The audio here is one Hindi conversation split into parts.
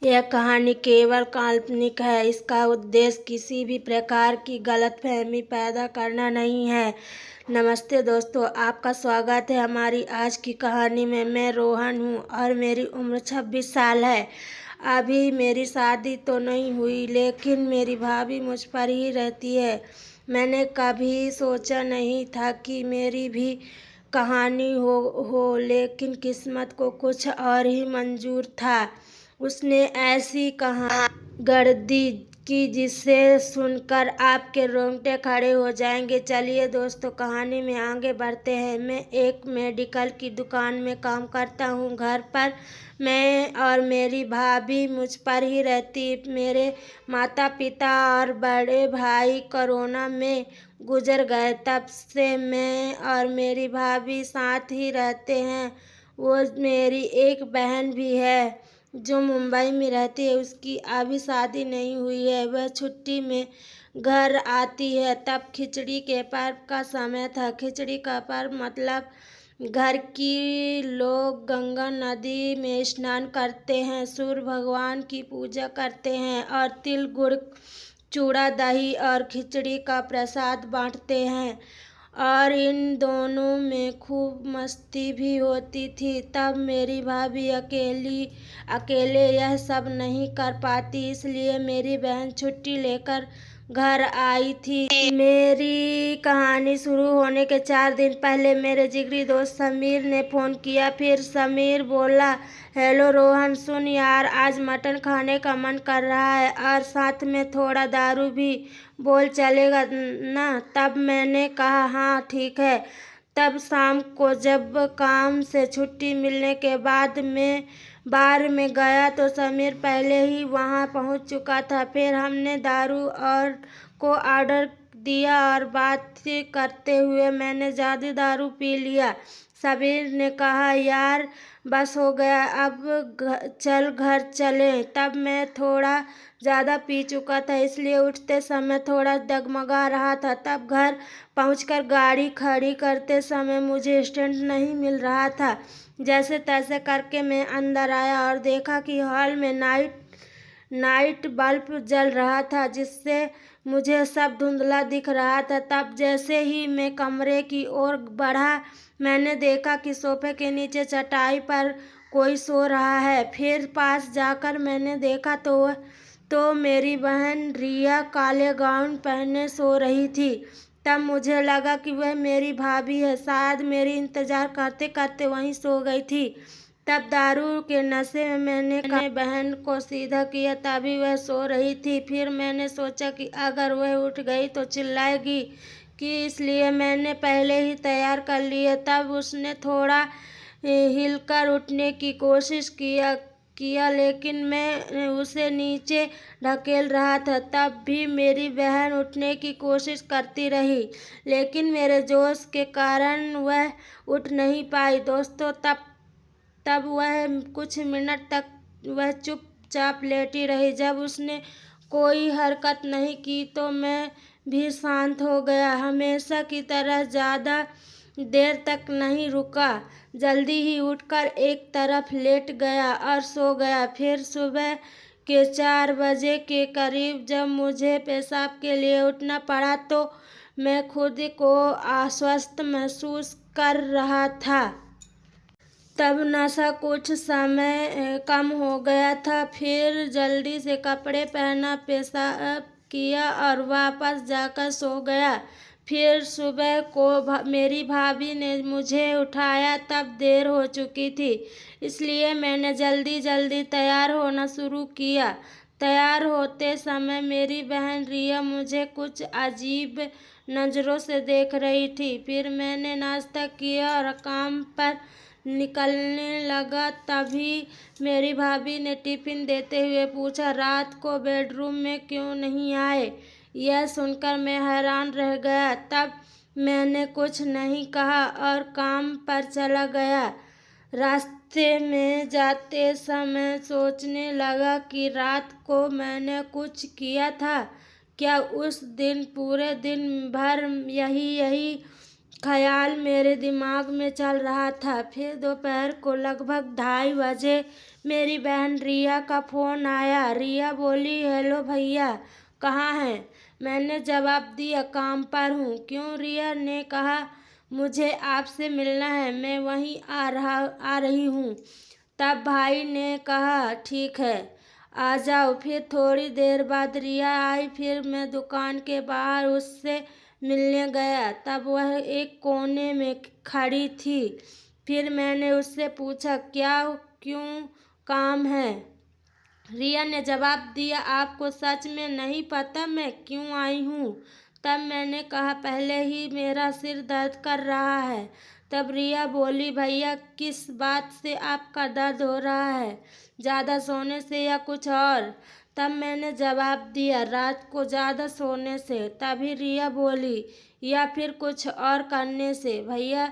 यह कहानी केवल काल्पनिक है। इसका उद्देश्य किसी भी प्रकार की गलतफहमी पैदा करना नहीं है। नमस्ते दोस्तों, आपका स्वागत है हमारी आज की कहानी में। मैं रोहन हूँ और मेरी उम्र 26 साल है। अभी मेरी शादी तो नहीं हुई, लेकिन मेरी भाभी मुझ पर ही रहती है। मैंने कभी सोचा नहीं था कि मेरी भी कहानी हो, लेकिन किस्मत को कुछ और ही मंजूर था। उसने ऐसी कहानी गढ़ दी कि जिसे सुनकर आपके रोंगटे खड़े हो जाएंगे। चलिए दोस्तों, कहानी में आगे बढ़ते हैं। मैं एक मेडिकल की दुकान में काम करता हूँ। घर पर मैं और मेरी भाभी मुझ पर ही रहती। मेरे माता पिता और बड़े भाई कोरोना में गुजर गए। तब से मैं और मेरी भाभी साथ ही रहते हैं। वो मेरी एक बहन भी है जो मुंबई में रहती है। उसकी अभी शादी नहीं हुई है। वह छुट्टी में घर आती है। तब खिचड़ी के पर्व का समय था। खिचड़ी का पर्व मतलब घर की लोग गंगा नदी में स्नान करते हैं, सूर्य भगवान की पूजा करते हैं और तिल गुड़ चूड़ा दही और खिचड़ी का प्रसाद बांटते हैं। और इन दोनों में खूब मस्ती भी होती थी। तब मेरी भाभी अकेले यह सब नहीं कर पाती, इसलिए मेरी बहन छुट्टी लेकर घर आई थी। मेरी कहानी शुरू होने के 4 दिन पहले मेरे जिगरी दोस्त समीर ने फ़ोन किया। फिर समीर बोला, हेलो रोहन, सुन यार, आज मटन खाने का मन कर रहा है और साथ में थोड़ा दारू भी, बोल चलेगा ना? तब मैंने कहा हाँ ठीक है। तब शाम को जब काम से छुट्टी मिलने के बाद मैं बार में गया तो समीर पहले ही वहां पहुंच चुका था। फिर हमने दारू को ऑर्डर दिया और बात करते हुए मैंने ज़्यादा दारू पी लिया। समीर ने कहा, यार बस हो गया, अब चल घर चलें। तब मैं थोड़ा ज़्यादा पी चुका था, इसलिए उठते समय थोड़ा डगमगा रहा था। तब घर पहुंचकर गाड़ी खड़ी करते समय मुझे स्टैंड नहीं मिल रहा था। जैसे तैसे करके मैं अंदर आया और देखा कि हॉल में नाइट बल्ब जल रहा था, जिससे मुझे सब धुंधला दिख रहा था। तब जैसे ही मैं कमरे की ओर बढ़ा, मैंने देखा कि सोफे के नीचे चटाई पर कोई सो रहा है। फिर पास जाकर मैंने देखा तो मेरी बहन रिया काले गाउन पहने सो रही थी। तब मुझे लगा कि वह मेरी भाभी है। शायद मेरी इंतजार करते करते वहीं सो गई थी। तब दारू के नशे में मैंने अपने बहन को सीधा किया, तभी वह सो रही थी। फिर मैंने सोचा कि अगर वह उठ गई तो चिल्लाएगी इसलिए मैंने पहले ही तैयार कर लिया। तब उसने थोड़ा हिलकर उठने की कोशिश किया, लेकिन मैं उसे नीचे ढकेल रहा था। तब भी मेरी बहन उठने की कोशिश करती रही, लेकिन मेरे जोश के कारण वह उठ नहीं पाई। दोस्तों, तब वह कुछ मिनट तक वह चुपचाप लेटी रही। जब उसने कोई हरकत नहीं की तो मैं भी शांत हो गया। हमेशा की तरह ज़्यादा देर तक नहीं रुका, जल्दी ही उठकर एक तरफ लेट गया और सो गया। फिर सुबह के 4 बजे के करीब जब मुझे पेशाब के लिए उठना पड़ा तो मैं खुद को अस्वस्थ महसूस कर रहा था। तब नशा कुछ समय कम हो गया था। फिर जल्दी से कपड़े पहना, पेशाब किया और वापस जाकर सो गया। फिर सुबह को मेरी भाभी ने मुझे उठाया। तब देर हो चुकी थी, इसलिए मैंने जल्दी तैयार होना शुरू किया। तैयार होते समय मेरी बहन रिया मुझे कुछ अजीब नज़रों से देख रही थी। फिर मैंने नाश्ता किया और काम पर निकलने लगा। तभी मेरी भाभी ने टिफिन देते हुए पूछा, रात को बेडरूम में क्यों नहीं आए? यह सुनकर मैं हैरान रह गया। तब मैंने कुछ नहीं कहा और काम पर चला गया। रास्ते में जाते समय सोचने लगा कि रात को मैंने कुछ किया था क्या? उस दिन पूरे दिन भर यही ख्याल मेरे दिमाग में चल रहा था। फिर दोपहर को लगभग 2:30 बजे मेरी बहन रिया का फ़ोन आया। रिया बोली, हेलो भैया, कहाँ हैं? मैंने जवाब दिया, काम पर हूँ। क्यों? रिया ने कहा, मुझे आपसे मिलना है, मैं वहीं आ रही हूँ। तब भाई ने कहा, ठीक है, आ जाओ। फिर थोड़ी देर बाद रिया आई। फिर मैं दुकान के बाहर उससे मिलने गया। तब वह एक कोने में खड़ी थी। फिर मैंने उससे पूछा, क्यों काम है? रिया ने जवाब दिया, आपको सच में नहीं पता मैं क्यों आई हूँ? तब मैंने कहा, पहले ही मेरा सिर दर्द कर रहा है। तब रिया बोली, भैया, किस बात से आपका दर्द हो रहा है? ज़्यादा सोने से या कुछ और? तब मैंने जवाब दिया, रात को ज़्यादा सोने से। तभी रिया बोली, या फिर कुछ और करने से भैया?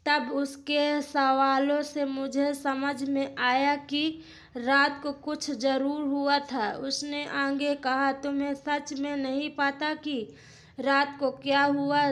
तब उसके सवालों से मुझे समझ में आया कि रात को कुछ ज़रूर हुआ था। उसने आगे कहा, तुम्हें सच में नहीं पता कि रात को क्या हुआ?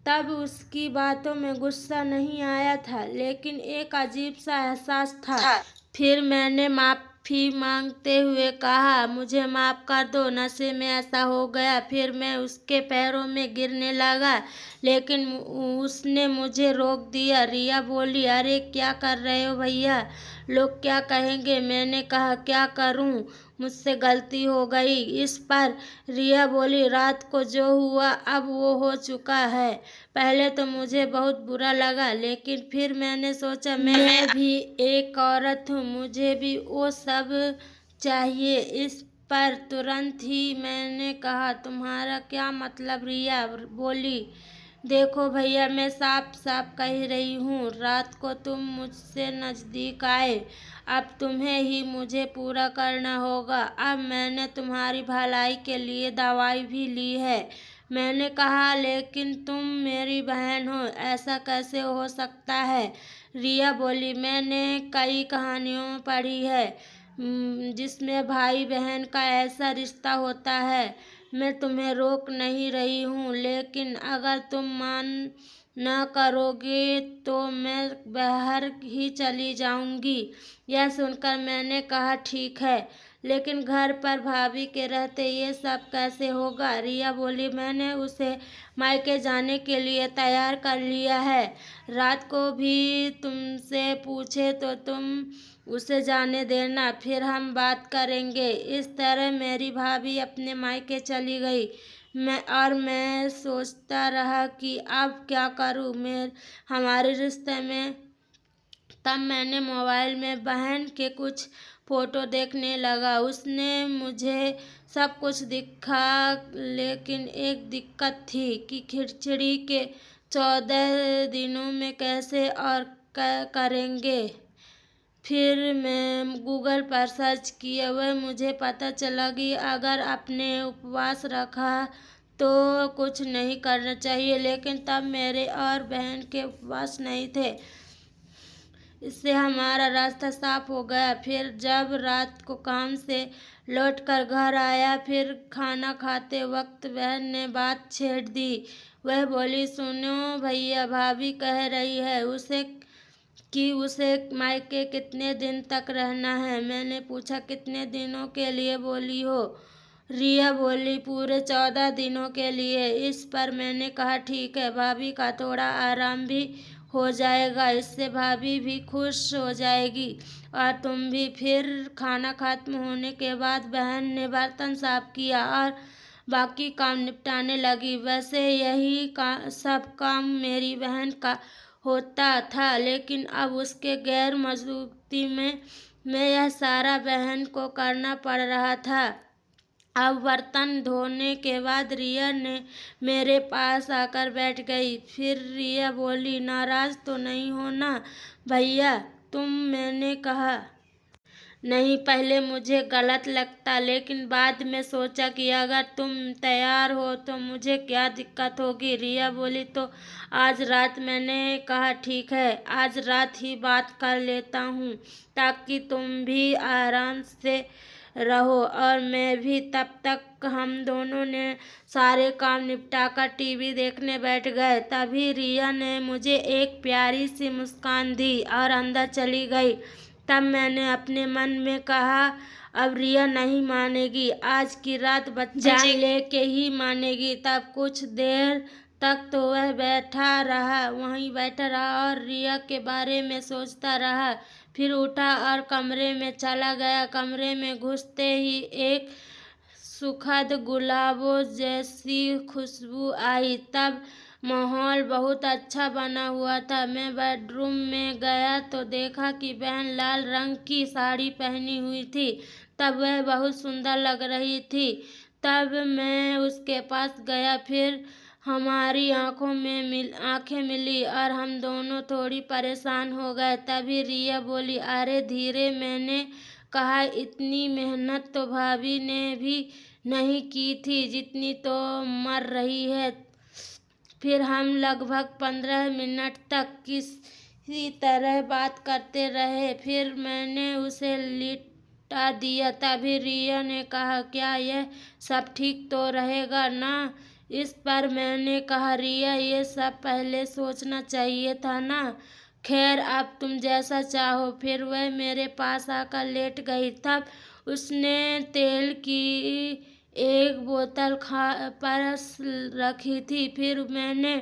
तब उसकी बातों में गुस्सा नहीं आया था, लेकिन एक अजीब सा एहसास था। फिर मैंने माफ़ी मांगते हुए कहा, मुझे माफ़ कर दो, नशे में ऐसा हो गया। फिर मैं उसके पैरों में गिरने लगा, लेकिन उसने मुझे रोक दिया। रिया बोली, अरे क्या कर रहे हो भैया, लोग क्या कहेंगे? मैंने कहा, क्या करूं, मुझसे गलती हो गई। इस पर रिया बोली, रात को जो हुआ अब वो हो चुका है। पहले तो मुझे बहुत बुरा लगा, लेकिन फिर मैंने सोचा मैं भी एक औरत हूँ, मुझे भी वो सब चाहिए। इस पर तुरंत ही मैंने कहा, तुम्हारा क्या मतलब? रिया बोली, देखो भैया, मैं साफ साफ कह रही हूँ, रात को तुम मुझसे नज़दीक आए, अब तुम्हें ही मुझे पूरा करना होगा। अब मैंने तुम्हारी भलाई के लिए दवाई भी ली है। मैंने कहा, लेकिन तुम मेरी बहन हो, ऐसा कैसे हो सकता है? रिया बोली, मैंने कई कहानियों में पढ़ी है जिसमें भाई बहन का ऐसा रिश्ता होता है। मैं तुम्हें रोक नहीं रही हूँ, लेकिन अगर तुम मान न करोगे तो मैं बाहर ही चली जाऊंगी। यह सुनकर मैंने कहा, ठीक है, लेकिन घर पर भाभी के रहते ये सब कैसे होगा? रिया बोली, मैंने उसे मायके जाने के लिए तैयार कर लिया है। रात को भी तुमसे पूछे तो तुम उसे जाने देना, फिर हम बात करेंगे। इस तरह मेरी भाभी अपने मायके चली गई। मैं सोचता रहा कि अब क्या करूं हमारे रिश्ते में। तब मैंने मोबाइल में बहन के कुछ फ़ोटो देखने लगा। उसने मुझे सब कुछ दिखा, लेकिन एक दिक्कत थी कि खिचड़ी के 14 दिनों में कैसे और करेंगे। फिर मैं गूगल पर सर्च किया, वह मुझे पता चला कि अगर आपने उपवास रखा तो कुछ नहीं करना चाहिए, लेकिन तब मेरे और बहन के उपवास नहीं थे। इससे हमारा रास्ता साफ हो गया। फिर जब रात को काम से लौटकर घर आया, फिर खाना खाते वक्त बहन ने बात छेड़ दी। वह बोली, सुनो भैया, भाभी कह रही है उसे मायके कितने दिन तक रहना है? मैंने पूछा, कितने दिनों के लिए बोली हो? रिया बोली, पूरे 14 दिनों के लिए। इस पर मैंने कहा, ठीक है, भाभी का थोड़ा आराम भी हो जाएगा, इससे भाभी भी खुश हो जाएगी और तुम भी। फिर खाना खत्म होने के बाद बहन ने बर्तन साफ किया और बाकी काम निपटाने लगी। वैसे सब काम मेरी बहन का होता था, लेकिन अब उसके गैर मौजूदगी में यह सारा बहन को करना पड़ रहा था। अब बर्तन धोने के बाद रिया ने मेरे पास आकर बैठ गई। फिर रिया बोली, नाराज तो नहीं होना भैया मैंने कहा, नहीं, पहले मुझे गलत लगता, लेकिन बाद में सोचा कि अगर तुम तैयार हो तो मुझे क्या दिक्कत होगी। रिया बोली, तो आज रात? मैंने कहा, ठीक है, आज रात ही बात कर लेता हूँ, ताकि तुम भी आराम से रहो और मैं भी। तब तक हम दोनों ने सारे काम निपटाकर टीवी देखने बैठ गए। तभी रिया ने मुझे एक प्यारी सी मुस्कान दी और अंदर चली गई। तब मैंने अपने मन में कहा अब रिया नहीं मानेगी, आज की रात बच्चा लेके ही मानेगी। तब कुछ देर तक तो वह वहीं बैठा रहा और रिया के बारे में सोचता रहा। फिर उठा और कमरे में चला गया। कमरे में घुसते ही एक सुखद गुलाबों जैसी खुशबू आई। तब माहौल बहुत अच्छा बना हुआ था। मैं बेडरूम में गया तो देखा कि बहन लाल रंग की साड़ी पहनी हुई थी। तब वह बहुत सुंदर लग रही थी। तब मैं उसके पास गया। फिर हमारी आंखें मिली और हम दोनों थोड़ी परेशान हो गए। तभी रिया बोली, अरे धीरे। मैंने कहा, इतनी मेहनत तो भाभी ने भी नहीं की थी जितनी तो मर रही है। फिर हम लगभग 15 मिनट तक किसी तरह बात करते रहे। फिर मैंने उसे लिटा दिया। तभी रिया ने कहा, क्या यह सब ठीक तो रहेगा ना? इस पर मैंने कहा, रिया ये सब पहले सोचना चाहिए था ना। खैर अब तुम जैसा चाहो। फिर वह मेरे पास आकर लेट गई। तब उसने तेल की एक बोतल पास रखी थी। फिर मैंने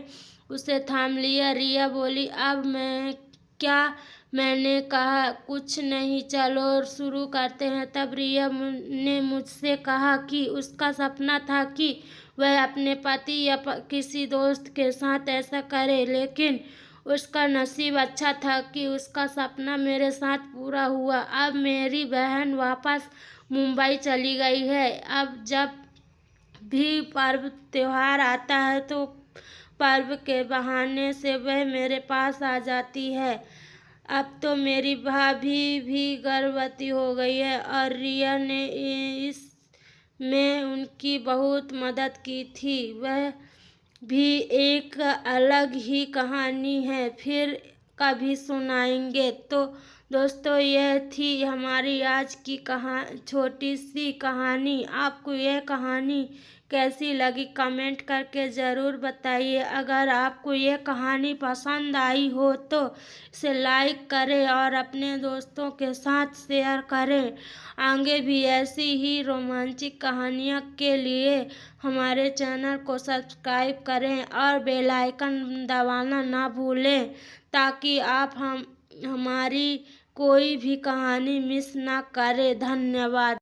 उसे थाम लिया। रिया बोली, अब मैं क्या? मैंने कहा, कुछ नहीं, चलो शुरू करते हैं। तब रिया ने मुझसे कहा कि उसका सपना था कि वह अपने पति या किसी दोस्त के साथ ऐसा करे, लेकिन उसका नसीब अच्छा था कि उसका सपना मेरे साथ पूरा हुआ। अब मेरी बहन वापस मुंबई चली गई है। अब जब भी पर्व त्योहार आता है तो पर्व के बहाने से वह मेरे पास आ जाती है। अब तो मेरी भाभी भी गर्भवती हो गई है और रिया ने इस में उनकी बहुत मदद की थी। वह भी एक अलग ही कहानी है, फिर कभी सुनाएंगे। तो दोस्तों, यह थी हमारी आज की छोटी सी कहानी। आपको यह कहानी कैसी लगी कमेंट करके ज़रूर बताइए। अगर आपको यह कहानी पसंद आई हो तो इसे लाइक करें और अपने दोस्तों के साथ शेयर करें। आगे भी ऐसी ही रोमांचक कहानियों के लिए हमारे चैनल को सब्सक्राइब करें और बेल आइकन दबाना ना भूलें, ताकि आप हमारी कोई भी कहानी मिस ना करें। धन्यवाद।